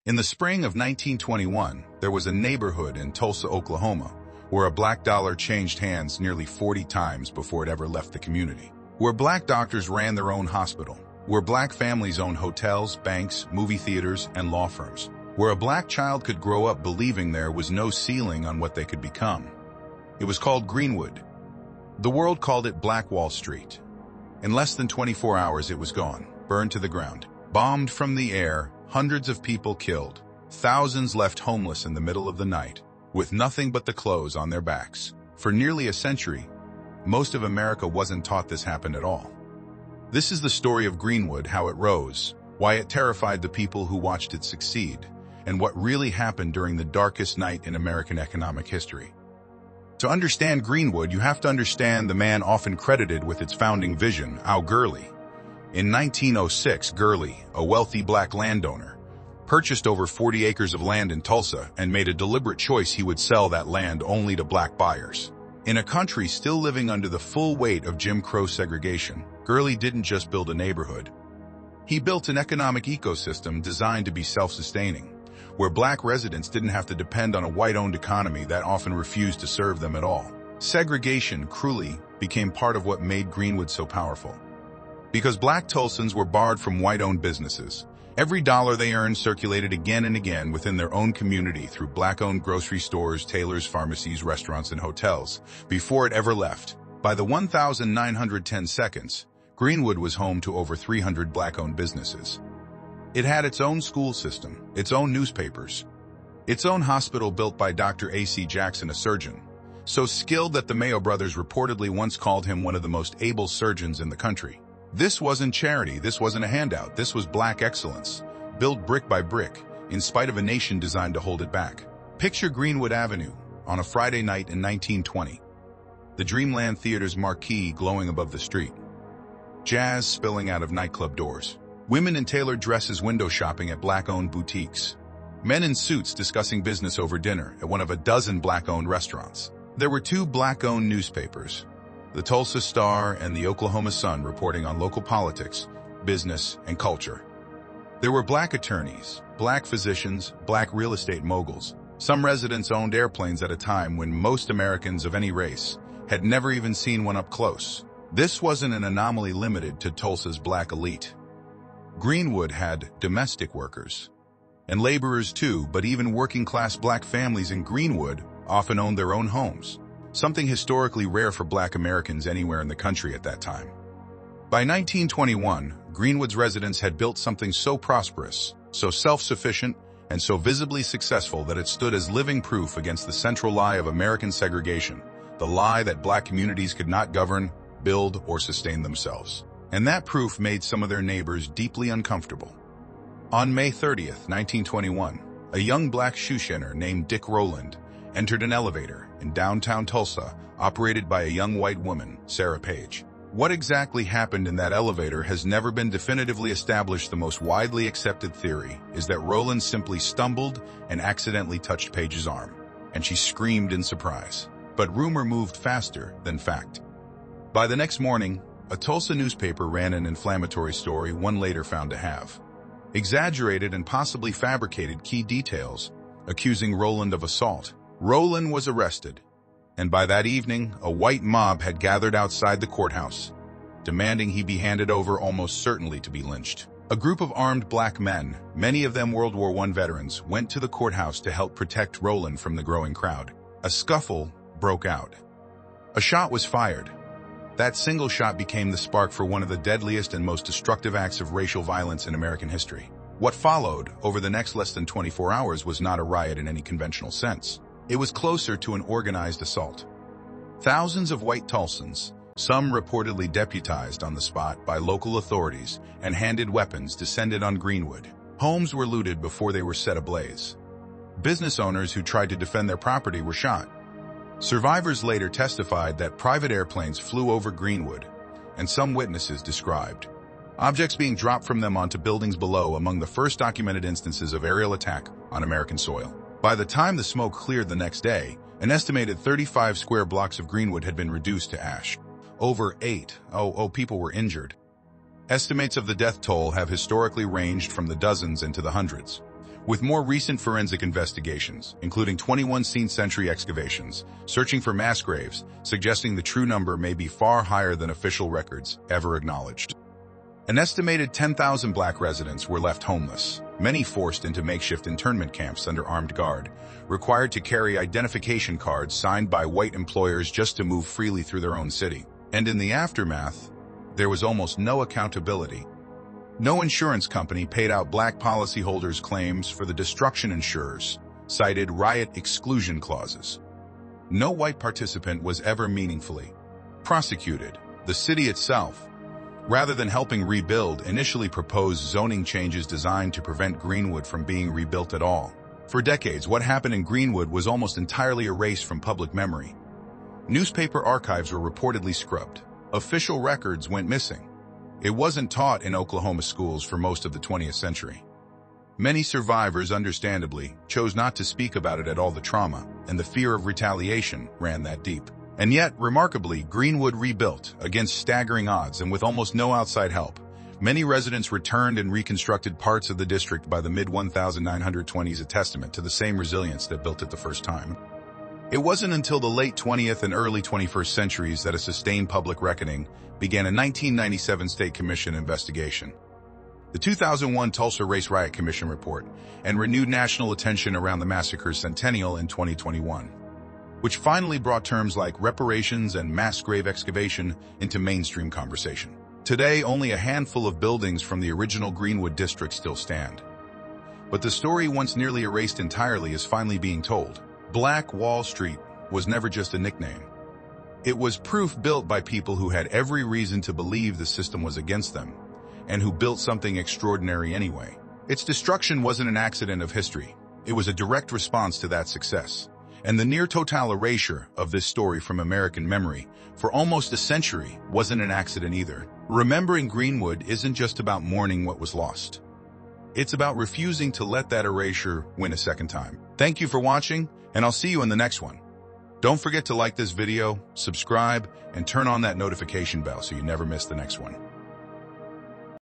In the spring of 1921, there was a neighborhood in Tulsa, Oklahoma, where a black dollar changed hands nearly 40 times before it ever left the community. Where black doctors ran their own hospital. Where black families owned hotels, banks, movie theaters, and law firms. Where a black child could grow up believing there was no ceiling on what they could become. It was called Greenwood. The world called it Black Wall Street. In less than 24 hours it was gone, burned to the ground. Bombed from the air, hundreds of people killed, thousands left homeless in the middle of the night, with nothing but the clothes on their backs. For nearly a century, most of America wasn't taught this happened at all. This is the story of Greenwood, how it rose, why it terrified the people who watched it succeed, and what really happened during the darkest night in American economic history. To understand Greenwood, you have to understand the man often credited with its founding vision, Al Gurley. In 1906, Gurley, a wealthy black landowner, purchased over 40 acres of land in Tulsa and made a deliberate choice he would sell that land only to black buyers. In a country still living under the full weight of Jim Crow segregation, Gurley didn't just build a neighborhood. He built an economic ecosystem designed to be self-sustaining, where black residents didn't have to depend on a white-owned economy that often refused to serve them at all. Segregation, cruelly, became part of what made Greenwood so powerful. Because black Tulsans were barred from white-owned businesses, every dollar they earned circulated again and again within their own community through black-owned grocery stores, tailors, pharmacies, restaurants, and hotels, before it ever left. By the 1910 seconds, Greenwood was home to over 300 black-owned businesses. It had its own school system, its own newspapers, its own hospital built by Dr. A.C. Jackson, a surgeon, so skilled that the Mayo brothers reportedly once called him one of the most able surgeons in the country. This wasn't charity, this wasn't a handout, this was black excellence, built brick by brick, in spite of a nation designed to hold it back. Picture Greenwood Avenue on a Friday night in 1920. The Dreamland Theater's marquee glowing above the street. Jazz spilling out of nightclub doors. Women in tailored dresses window shopping at black-owned boutiques. Men in suits discussing business over dinner at one of a dozen black-owned restaurants. There were two black-owned newspapers, the Tulsa Star and the Oklahoma Sun, reporting on local politics, business, and culture. There were black attorneys, black physicians, black real estate moguls. Some residents owned airplanes at a time when most Americans of any race had never even seen one up close. This wasn't an anomaly limited to Tulsa's black elite. Greenwood had domestic workers and laborers too, but even working-class black families in Greenwood often owned their own homes, something historically rare for black Americans anywhere in the country at that time. By 1921, Greenwood's residents had built something so prosperous, so self-sufficient, and so visibly successful that it stood as living proof against the central lie of American segregation, the lie that black communities could not govern, build, or sustain themselves. And that proof made some of their neighbors deeply uncomfortable. On May 30th, 1921, a young black shoeshiner named Dick Rowland entered an elevator in downtown Tulsa operated by a young white woman, Sarah Page. What exactly happened in that elevator has never been definitively established. The most widely accepted theory is that Rowland simply stumbled and accidentally touched Page's arm, and she screamed in surprise. But rumor moved faster than fact. By the next morning, a Tulsa newspaper ran an inflammatory story one later found to have exaggerated and possibly fabricated key details, accusing Rowland of assault. Rowland was arrested, and by that evening, a white mob had gathered outside the courthouse, demanding he be handed over, almost certainly to be lynched. A group of armed black men, many of them World War I veterans, went to the courthouse to help protect Rowland from the growing crowd. A scuffle broke out. A shot was fired. That single shot became the spark for one of the deadliest and most destructive acts of racial violence in American history. What followed over the next less than 24 hours was not a riot in any conventional sense. It was closer to an organized assault. Thousands of white Tulsans, some reportedly deputized on the spot by local authorities and handed weapons, descended on Greenwood. Homes were looted before they were set ablaze. Business owners who tried to defend their property were shot. Survivors later testified that private airplanes flew over Greenwood, and some witnesses described objects being dropped from them onto buildings below, among the first documented instances of aerial attack on American soil. By the time the smoke cleared the next day, an estimated 35 square blocks of Greenwood had been reduced to ash. Over 8,000 people were injured. Estimates of the death toll have historically ranged from the dozens into the hundreds. With more recent forensic investigations, including 21st-century excavations, searching for mass graves, suggesting the true number may be far higher than official records ever acknowledged. An estimated 10,000 black residents were left homeless, many forced into makeshift internment camps under armed guard, required to carry identification cards signed by white employers just to move freely through their own city. And in the aftermath, there was almost no accountability. No insurance company paid out black policyholders' claims for the destruction insurers, cited riot exclusion clauses. No white participant was ever meaningfully prosecuted. The city itself, rather than helping rebuild, initially proposed zoning changes designed to prevent Greenwood from being rebuilt at all. For decades, what happened in Greenwood was almost entirely erased from public memory. Newspaper archives were reportedly scrubbed. Official records went missing. It wasn't taught in Oklahoma schools for most of the 20th century. Many survivors, understandably, chose not to speak about it at all. The trauma and the fear of retaliation ran that deep. And yet, remarkably, Greenwood rebuilt against staggering odds and with almost no outside help. Many residents returned and reconstructed parts of the district by the mid-1920s, a testament to the same resilience that built it the first time. It wasn't until the late 20th and early 21st centuries that a sustained public reckoning began. A 1997 State Commission investigation, the 2001 Tulsa Race Riot Commission report, and renewed national attention around the massacre's centennial in 2021, which finally brought terms like reparations and mass grave excavation into mainstream conversation. Today, only a handful of buildings from the original Greenwood district still stand. But the story, once nearly erased entirely, is finally being told. Black Wall Street was never just a nickname. It was proof built by people who had every reason to believe the system was against them, and who built something extraordinary anyway. Its destruction wasn't an accident of history. It was a direct response to that success. And the near-total erasure of this story from American memory for almost a century wasn't an accident either. Remembering Greenwood isn't just about mourning what was lost. It's about refusing to let that erasure win a second time. Thank you for watching, and I'll see you in the next one. Don't forget to like this video, subscribe, and turn on that notification bell so you never miss the next one.